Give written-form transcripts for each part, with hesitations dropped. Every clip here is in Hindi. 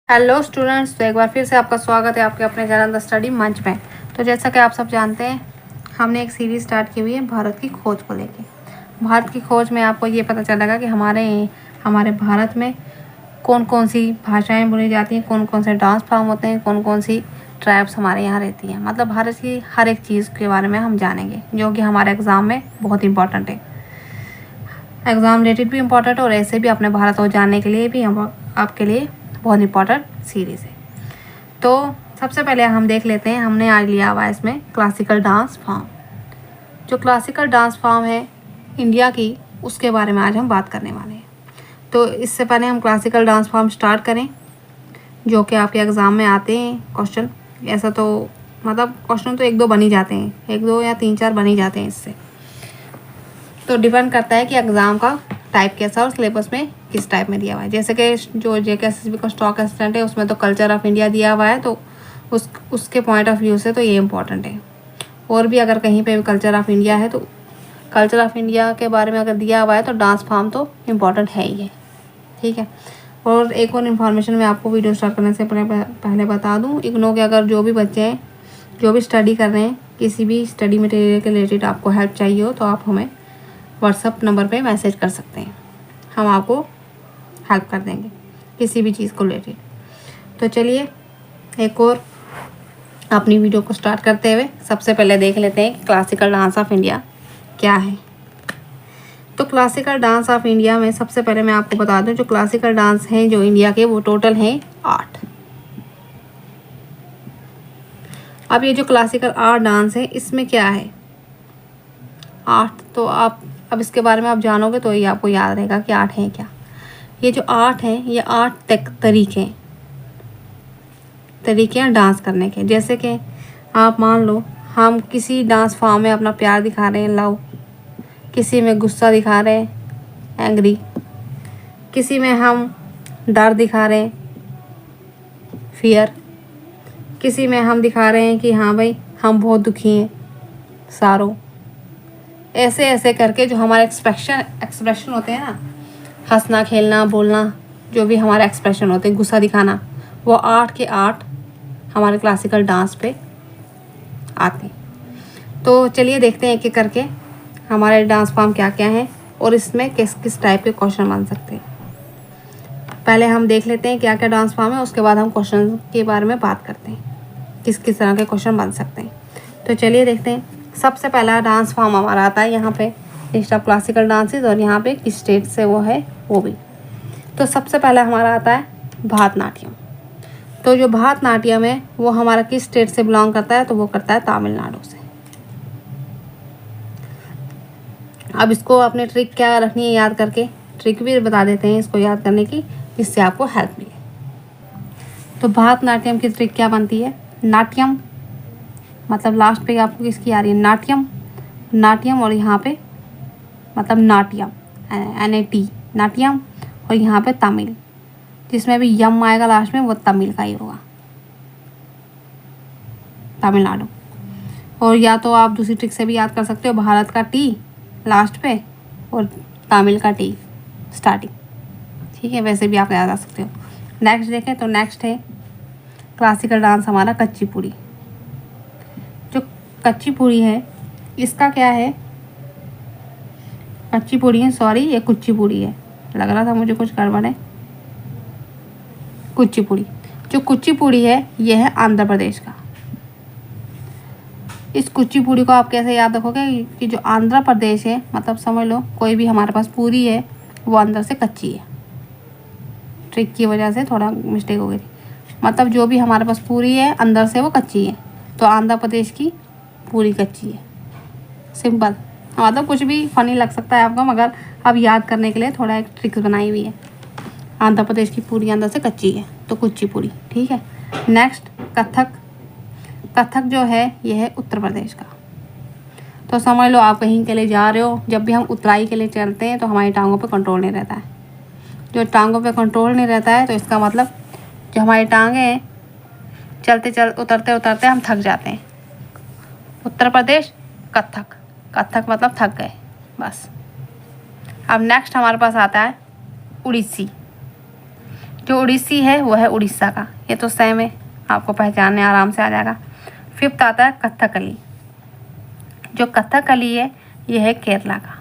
हेलो स्टूडेंट्स, तो एक बार फिर से आपका स्वागत है आपके अपने चैनल द स्टडी मंच में। तो जैसा कि आप सब जानते हैं, हमने एक सीरीज़ स्टार्ट की हुई है भारत की खोज को लेके। भारत की खोज में आपको ये पता चलेगा कि हमारे भारत में कौन कौन सी भाषाएं बोली जाती हैं, कौन कौन से डांस फॉर्म होते हैं, कौन कौन सी ट्राइब्स हमारे यहाँ रहती हैं। मतलब भारत की हर एक चीज़ के बारे में हम जानेंगे, जो कि हमारे एग्ज़ाम में बहुत इंपॉर्टेंट है। एग्ज़ाम रिलेटेड भी इम्पॉर्टेंट और ऐसे भी अपने भारत को जानने के लिए भी आपके लिए बहुत इंपॉर्टेंट सीरीज़ है। तो सबसे पहले हम देख लेते हैं, हमने आज लिया हुआ है इसमें क्लासिकल डांस फॉर्म। जो क्लासिकल डांस फॉर्म है इंडिया की, उसके बारे में आज हम बात करने वाले हैं। तो इससे पहले हम क्लासिकल डांस फॉर्म स्टार्ट करें, जो कि आपके एग्ज़ाम में आते हैं क्वेश्चन। ऐसा तो मतलब क्वेश्चन तो एक दो बन ही जाते हैं, एक दो या तीन चार बन ही जाते हैं इससे। तो डिपेंड करता है कि एग्ज़ाम का टाइप कैसा और सिलेबस में किस टाइप में दिया हुआ है। जैसे कि जो JK SSB का स्टॉक असिस्टेंट है, उसमें तो कल्चर ऑफ इंडिया दिया हुआ है, तो उसके पॉइंट ऑफ व्यू से तो ये इम्पोर्टेंट है। और भी अगर कहीं पे भी कल्चर ऑफ इंडिया है, तो कल्चर ऑफ इंडिया के बारे में अगर दिया हुआ है तो डांस फॉर्म तो इम्पोर्टेंट है ही है, ठीक है। और एक और इन्फॉर्मेशन मैं आपको वीडियो स्टार्ट करने से पहले बता दूँ, इग्नो के अगर जो भी बच्चे हैं, जो भी स्टडी कर रहे हैं, किसी भी स्टडी मटेरियल के रिलेटेड आपको हेल्प चाहिए हो, तो आप हमें व्हाट्सअप नंबर पे मैसेज कर सकते हैं। हम आपको हेल्प कर देंगे किसी भी चीज़ को रिलेटेड। तो चलिए एक और अपनी वीडियो को स्टार्ट करते हुए सबसे पहले देख लेते हैं कि क्लासिकल डांस ऑफ इंडिया क्या है। तो क्लासिकल डांस ऑफ इंडिया में सबसे पहले मैं आपको बता दूं, जो क्लासिकल डांस हैं जो इंडिया के, वो टोटल हैं 8। अब ये जो क्लासिकल 8 डांस है, इसमें क्या है 8, तो आप अब इसके बारे में आप जानोगे तो ये आपको याद रहेगा कि 8 हैं क्या। ये जो 8 हैं, ये 8 तरीके हैं डांस करने के। जैसे कि आप मान लो हम किसी डांस फॉर्म में अपना प्यार दिखा रहे हैं, लव, किसी में गुस्सा दिखा रहे हैं, एंग्री, किसी में हम डर दिखा रहे हैं, फियर, किसी में हम दिखा रहे हैं कि हाँ भाई हम बहुत दुखी हैं, सारो। ऐसे ऐसे करके जो हमारे एक्सप्रेशन होते हैं ना, हंसना, खेलना, बोलना, जो भी हमारे एक्सप्रेशन होते हैं, गुस्सा दिखाना, वो 8 के 8 हमारे क्लासिकल डांस पे आते हैं। तो चलिए देखते हैं एक एक करके हमारे डांस फॉर्म क्या क्या हैं और इसमें किस किस टाइप के क्वेश्चन बन सकते हैं। पहले हम देख लेते हैं क्या क्या डांस फॉर्म है, उसके बाद हम क्वेश्चन के बारे में बात करते हैं, किस किस तरह के क्वेश्चन बन सकते हैं। तो चलिए देखते हैं। सबसे पहला डांस फॉर्म हमारा आता है यहाँ पे लिस्ट ऑफ क्लासिकल डांसेस, और यहाँ पे किस स्टेट से वो है वो भी। तो सबसे पहला हमारा आता है भरतनाट्यम। तो जो भरतनाट्यम है वो हमारा किस स्टेट से बिलोंग करता है, तो वो करता है तमिलनाडु से। अब इसको अपने ट्रिक क्या रखनी है याद करके, ट्रिक भी बता देते हैं इसको याद करने की, इससे आपको हेल्प मिले। तो भरतनाट्यम की ट्रिक क्या बनती है, नाट्यम, मतलब लास्ट पे आपको किसकी आ रही है, नाट्यम, और यहाँ पे मतलब नाट्यम, NAT, नाट्यम, और यहाँ पे तमिल, जिसमें भी यम आएगा लास्ट में, वो तमिल का ही होगा, तमिलनाडु। और या तो आप दूसरी ट्रिक से भी याद कर सकते हो, भारत का T लास्ट पे और तमिल का T स्टार्टिंग, ठीक है, वैसे भी आप याद आ सकते हो। नेक्स्ट देखें तो नेक्स्ट है क्लासिकल डांस हमारा कुचिपुड़ी। जो कुचिपुड़ी है, इसका क्या है, कुचिपुड़ी है, सॉरी ये कुचिपुड़ी है, लग रहा था मुझे कुछ गड़बड़ है। कुचिपुड़ी, जो कुचिपुड़ी है ये है आंध्र प्रदेश का। इस कुचिपुड़ी को आप कैसे याद रखोगे कि जो आंध्र प्रदेश है, मतलब समझ लो कोई भी हमारे पास पूरी है वो अंदर से कच्ची है, ट्रिक की वजह से थोड़ा मिस्टेक हो गई थी। मतलब जो भी हमारे पास पूरी है अंदर से वो कच्ची है, तो आंध्र प्रदेश की पूरी कच्ची है, सिंपल। मतलब कुछ भी फनी लग सकता है आपको, मगर अब याद करने के लिए थोड़ा एक ट्रिक्स बनाई हुई है। आंध्र प्रदेश की पूरी अंदर से कच्ची है, तो कुचिपुड़ी, ठीक है। नेक्स्ट कथक जो है ये है उत्तर प्रदेश का। तो समझ लो आप कहीं के लिए जा रहे हो, जब भी हम उतराई के लिए चलते हैं तो हमारी टांगों पे कंट्रोल नहीं रहता है। जो टांगों पे कंट्रोल नहीं रहता है, तो इसका मतलब जो हमारी टांगें हैं, उतरते उतरते हम थक जाते हैं। उत्तर प्रदेश कथक मतलब थक गए, बस। अब नेक्स्ट हमारे पास आता है उड़ीसी। जो उड़ीसी है वो है उड़ीसा का, ये तो सेम है, आपको पहचानने आराम से आ जाएगा। 5th आता है कथकली। जो कथकली है ये है केरला का।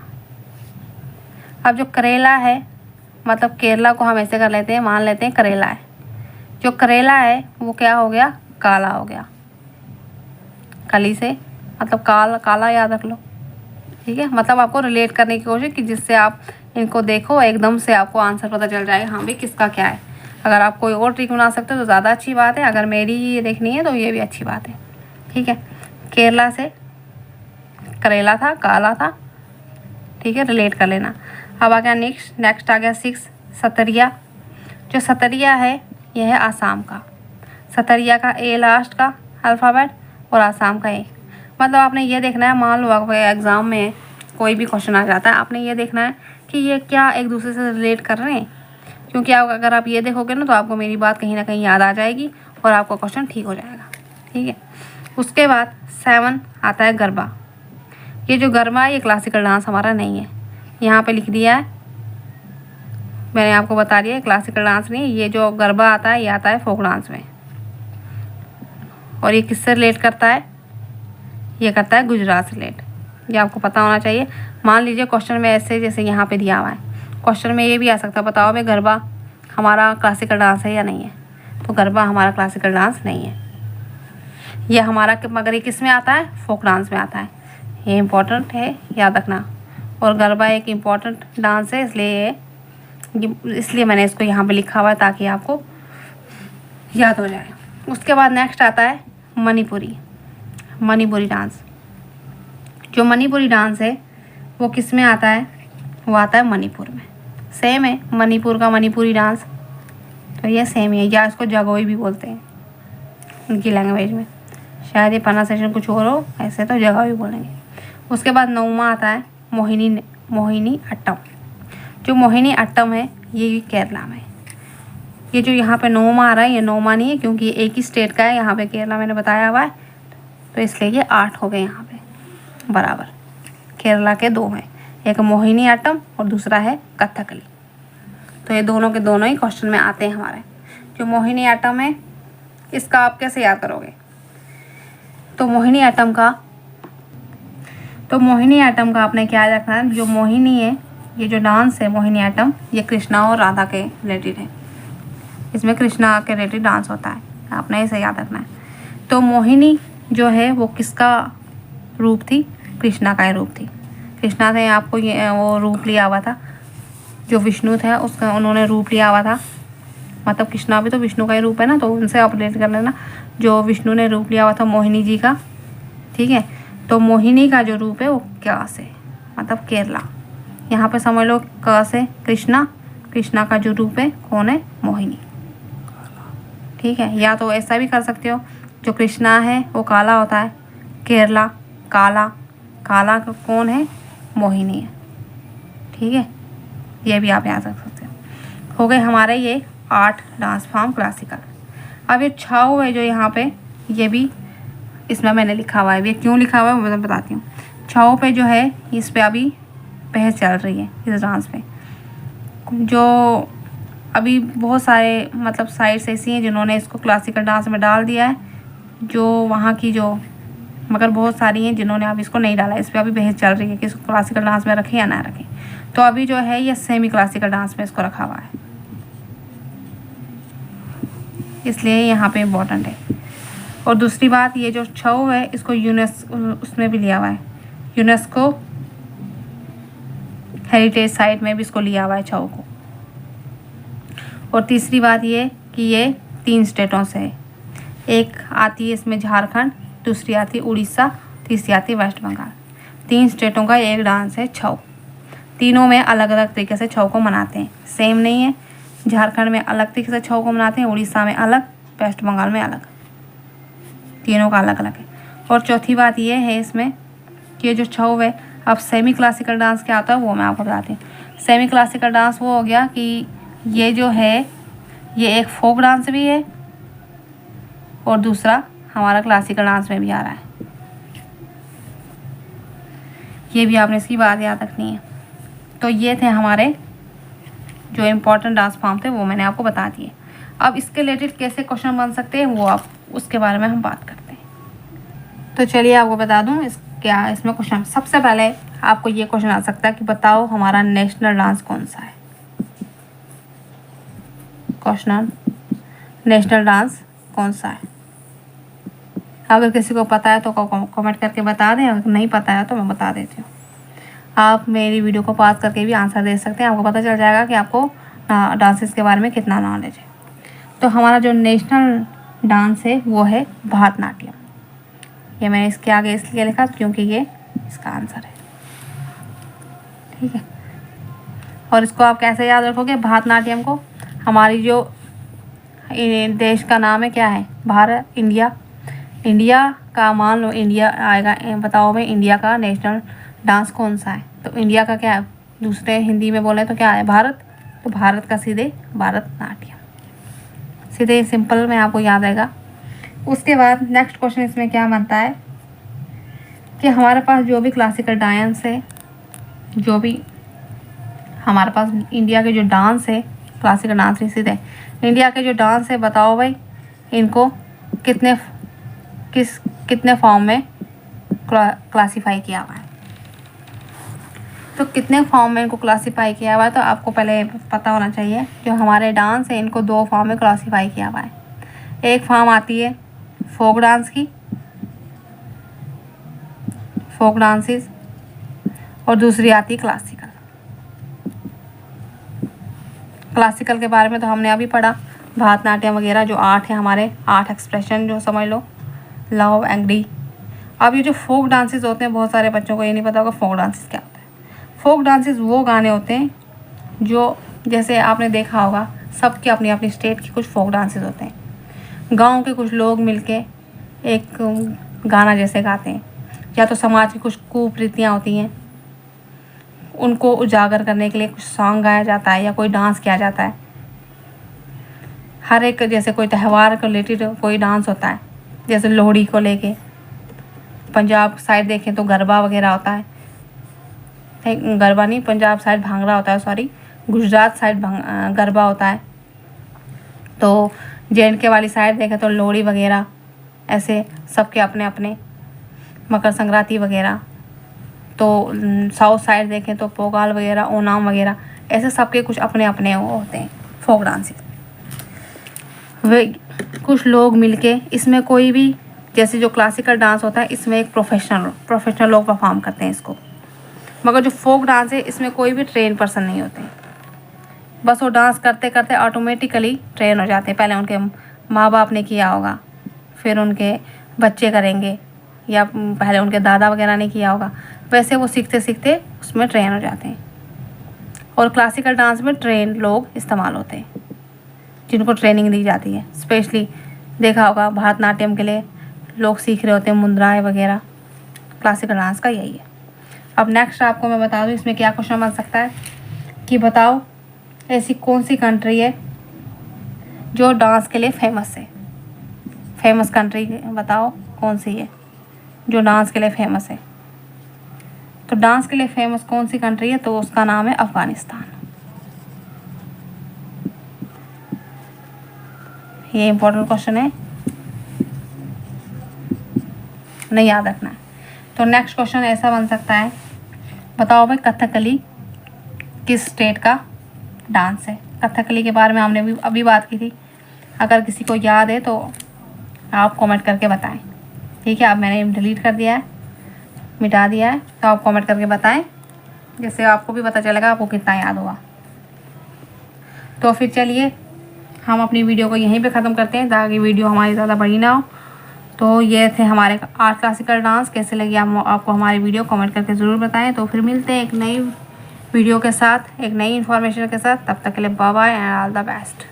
अब जो करेला है, मतलब केरला को हम ऐसे कर लेते हैं, मान लेते हैं करेला है। जो करेला है वो क्या हो गया, काला हो गया। कली से मतलब काला याद रख लो, ठीक है। मतलब आपको रिलेट करने की कोशिश कि जिससे आप इनको देखो एकदम से आपको आंसर पता चल जाएगा हाँ भी किसका क्या है। अगर आप कोई और ट्रिक बना सकते हो तो ज़्यादा अच्छी बात है, अगर मेरी ही देखनी है तो ये भी अच्छी बात है, ठीक है। केरला से करेला था, काला था, ठीक है, रिलेट कर लेना। अब आ गया नेक्स्ट आ गया 6 सतरिया। जो सतरिया है यह है आसाम का। सतरिया का ए लास्ट का अल्फ़ाबेट और आसाम का ए। मतलब आपने ये देखना है, मान लो आपको एग्ज़ाम में कोई भी क्वेश्चन आ जाता है, आपने ये देखना है कि ये क्या एक दूसरे से रिलेट कर रहे हैं, क्योंकि अगर आप ये देखोगे ना तो आपको मेरी बात कहीं ना कहीं याद आ जाएगी और आपका क्वेश्चन ठीक हो जाएगा, ठीक है। उसके बाद 7 आता है गरबा। ये जो गरबा है ये क्लासिकल डांस हमारा नहीं है, यहाँ पे लिख दिया है, मैंने आपको बता दिया क्लासिकल डांस नहीं है। ये जो गरबा आता है ये आता है फोक डांस में, और ये किससे रिलेट करता है, ये करता है गुजरात से रिलेट, ये आपको पता होना चाहिए। मान लीजिए क्वेश्चन में ऐसे जैसे यहाँ पे दिया हुआ है, क्वेश्चन में ये भी आ सकता है बताओ भाई गरबा हमारा क्लासिकल डांस है या नहीं है, तो गरबा हमारा क्लासिकल डांस नहीं है, ये हमारा मगर ये किस में आता है, फोक डांस में आता है। ये इम्पोर्टेंट है, याद रखना। और गरबा एक इम्पॉर्टेंट डांस है, इसलिए मैंने इसको यहाँ पे लिखा हुआ है ताकि आपको याद हो जाए। उसके बाद नेक्स्ट आता है मणिपुरी डांस। जो मणिपुरी डांस है वो किस में आता है, वो आता है मणिपुर में। सेम है मणिपुर का मणिपुरी डांस, तो ये सेम है, या इसको जगोई भी बोलते हैं उनकी लैंग्वेज में, शायद ये प्रोनाउंसिएशन कुछ और हो, ऐसे तो जगोई बोलेंगे। उसके बाद 9वां आता है मोहिनी अट्टम। जो मोहिनी अट्टम है ये केरला में। ये जो यहाँ पे 9वां आ रहा है ये 9वां नहीं है, क्योंकि ये एक ही स्टेट का है, यहाँ पे केरला मैंने बताया हुआ है, तो इसलिए ये 8 हो गए यहाँ पे बराबर। केरला के 2 हैं, एक मोहिनी अट्टम और दूसरा है कथकली, तो ये दोनों के दोनों ही क्वेश्चन में आते हैं हमारे। जो मोहिनी अट्टम है इसका आप कैसे याद करोगे, तो मोहिनी अट्टम का आपने क्या रखना है, जो मोहिनी है ये जो डांस है मोहिनी अट्टम ये कृष्णा और राधा के रिलेटेड है, इसमें कृष्णा के रिलेटेड डांस होता है, आपने इसे याद रखना है। तो मोहिनी जो है वो किसका रूप थी, कृष्णा का ही रूप थी। कृष्णा ने आपको ये वो रूप लिया हुआ था, जो विष्णु थे उसका उन्होंने रूप लिया हुआ था, मतलब कृष्णा भी तो विष्णु का ही रूप है ना, तो उनसे आप रिलेट कर लेना। जो विष्णु ने रूप लिया हुआ था मोहिनी जी का, ठीक है। तो मोहिनी का जो रूप है वो क्या से, मतलब केरला, यहाँ पे समझ लो क से कृष्णा का जो रूप है कौन है, मोहिनी, ठीक है। या तो ऐसा भी कर सकते हो, जो कृष्णा है वो काला होता है, केरला काला का कौन है, मोहिनी है, ठीक है। ये भी आप याद रख सकते हो गए हमारे ये 8 डांस फॉर्म क्लासिकल। अब ये छाऊ है जो यहाँ पे, ये भी इसमें मैंने लिखा हुआ है, ये क्यों लिखा हुआ है वो मैं बताती हूँ। छाऊ पे जो है इस पे अभी बहस चल रही है इस डांस पे, जो अभी बहुत सारे मतलब साइट्स ऐसी हैं जिन्होंने इसको क्लासिकल डांस में डाल दिया है, जो वहाँ की जो, मगर बहुत सारी हैं जिन्होंने अब इसको नहीं डाला। इस पर अभी बहस चल रही है कि इसको क्लासिकल डांस में रखें या ना रखें। तो अभी जो है ये सेमी क्लासिकल डांस में इसको रखा हुआ है, इसलिए यहाँ पे इम्पोर्टेंट है। और दूसरी बात, ये जो छऊ है इसको उसमें भी लिया हुआ है, यूनेस्को हेरिटेज साइट में भी इसको लिया हुआ है छऊ को। और तीसरी बात ये कि ये 3 स्टेटों से है, एक आती है इसमें झारखंड, दूसरी आती है उड़ीसा, तीसरी आती है वेस्ट बंगाल। 3 स्टेटों का एक डांस है छऊ। तीनों में अलग अलग तरीके से छऊ को मनाते हैं, सेम नहीं है। झारखंड में अलग तरीके से छऊ को मनाते हैं, उड़ीसा में अलग, वेस्ट बंगाल में अलग, तीनों का अलग अलग है। और चौथी बात ये है इसमें कि ये जो छऊ है, अब सेमी क्लासिकल डांस क्या होता है वो मैं आपको बताती हूँ। सेमी क्लासिकल डांस वो हो गया कि ये जो है ये एक फोक डांस भी है और दूसरा हमारा क्लासिकल डांस में भी आ रहा है, ये भी आपने इसकी बात याद रखनी है। तो ये थे हमारे जो इम्पोर्टेंट डांस फॉर्म थे वो मैंने आपको बता दिए। अब इसके रिलेटेड कैसे क्वेश्चन बन सकते हैं वो आप उसके बारे में हम बात करते हैं। तो चलिए आपको बता दूं क्या इसमें क्वेश्चन। सबसे पहले आपको ये क्वेश्चन आ सकता है कि बताओ हमारा नेशनल डांस कौन सा है। क्वेश्चन, नेशनल डांस कौन सा है। अगर किसी को पता है तो कमेंट करके बता दें, अगर नहीं पता है तो मैं बता देती हूँ। आप मेरी वीडियो को पॉज करके भी आंसर दे सकते हैं, आपको पता चल जाएगा कि आपको डांसेस के बारे में कितना नॉलेज है। तो हमारा जो नेशनल डांस है वो है भरतनाट्यम। ये मैंने इसके आगे इसलिए लिखा क्योंकि ये इसका आंसर है, ठीक है। और इसको आप कैसे याद रखोगे भरतनाट्यम को। हमारी जो देश का नाम है क्या है, भारत, इंडिया। इंडिया का मान लो इंडिया आएगा, बताओ भाई इंडिया का नेशनल डांस कौन सा है। तो इंडिया का क्या है, दूसरे हिंदी में बोले तो क्या है, भारत। तो भारत का सीधे भरतनाट्यम, सीधे सिंपल में आपको याद रहेगा। उसके बाद नेक्स्ट क्वेश्चन इसमें क्या बनता है कि हमारे पास जो भी क्लासिकल डांस है, जो भी हमारे पास इंडिया के जो डांस है, क्लासिकल डांस सीधे इंडिया के जो डांस है, बताओ भाई इनको कितने फॉर्म में क्लासिफाई किया हुआ है। तो कितने फॉर्म में इनको क्लासिफाई किया हुआ है, तो आपको पहले पता होना चाहिए जो हमारे डांस है इनको 2 फॉर्म में क्लासिफाई किया हुआ है। एक फॉर्म आती है फोक डांस की, फोक डांसेस, और दूसरी आती है क्लासिकल। क्लासिकल के बारे में तो हमने अभी पढ़ा, भरतनाट्यम वगैरह जो आर्ट है हमारे, 8 एक्सप्रेशन जो समझ लो, लव, एंग्री। अब ये जो फोक डांसेस होते हैं, बहुत सारे बच्चों को ये नहीं पता होगा फोक डांसेस क्या होता है। फोक डांसेस वो गाने होते हैं जो, जैसे आपने देखा होगा सबके अपनी अपनी स्टेट की कुछ फोक डांसेस होते हैं। गांव के कुछ लोग मिलके एक गाना जैसे गाते हैं, या तो समाज की कुछ कुरीतियाँ होती हैं उनको उजागर करने के लिए कुछ सॉन्ग गाया जाता है या कोई डांस किया जाता है। हर एक, जैसे कोई त्यौहार को रिलेटेड कोई डांस होता है, जैसे लोहड़ी को लेके पंजाब साइड देखें तो गरबा वगैरह होता है, गरबा नहीं, पंजाब साइड भांगड़ा होता है, सॉरी, गुजरात साइड गरबा होता है। तो JNK वाली साइड देखें तो लोहड़ी वगैरह, ऐसे सबके अपने अपने, मकर संक्रांति वगैरह। तो साउथ साइड देखें तो पोंगल वगैरह, ओणम वगैरह, ऐसे सबके कुछ अपने अपने वो होते हैं फोक डांसेस। वे कुछ लोग मिलके इसमें कोई भी, जैसे जो क्लासिकल डांस होता है इसमें एक प्रोफेशनल लोग परफॉर्म करते हैं इसको, मगर जो फोक डांस है इसमें कोई भी ट्रेन पर्सन नहीं होते, बस वो डांस करते करते ऑटोमेटिकली ट्रेन हो जाते हैं। पहले उनके माँ बाप ने किया होगा, फिर उनके बच्चे करेंगे, या पहले उनके दादा वगैरह ने किया होगा, वैसे वो सीखते सीखते उसमें ट्रेन हो जाते हैं। और क्लासिकल डांस में ट्रेन लोग इस्तेमाल होते हैं जिनको ट्रेनिंग दी जाती है। स्पेशली देखा होगा भरतनाट्यम के लिए लोग सीख रहे होते हैं मुद्राएं वगैरह, क्लासिकल डांस का यही है। अब नेक्स्ट आपको मैं बता दूं इसमें क्या क्वेश्चन बन सकता है कि बताओ ऐसी कौन सी कंट्री है जो डांस के लिए फेमस है। फेमस कंट्री बताओ कौन सी है जो डांस के लिए फेमस है। तो डांस के लिए फेमस कौन सी कंट्री है, तो उसका नाम है अफगानिस्तान। ये इंपॉर्टेंट क्वेश्चन है, नहीं याद रखना है। तो नेक्स्ट क्वेश्चन ऐसा बन सकता है, बताओ भाई कथकली किस स्टेट का डांस है। कथकली के बारे में हमने अभी बात की थी, अगर किसी को याद है तो आप कमेंट करके बताएं, ठीक है। अब मैंने डिलीट कर दिया है, मिटा दिया है, तो आप कमेंट करके बताएं, जिससे आपको भी पता चलेगा आपको कितना याद होगा। तो फिर चलिए हम अपनी वीडियो को यहीं पे ख़त्म करते हैं ताकि वीडियो हमारी ज़्यादा बड़ी ना हो। तो ये थे हमारे 8 क्लासिकल डांस। कैसे लगी आपको हमारी वीडियो, कमेंट करके ज़रूर बताएं। तो फिर मिलते हैं एक नई वीडियो के साथ, एक नई इन्फॉर्मेशन के साथ। तब तक के लिए bye bye and all the best.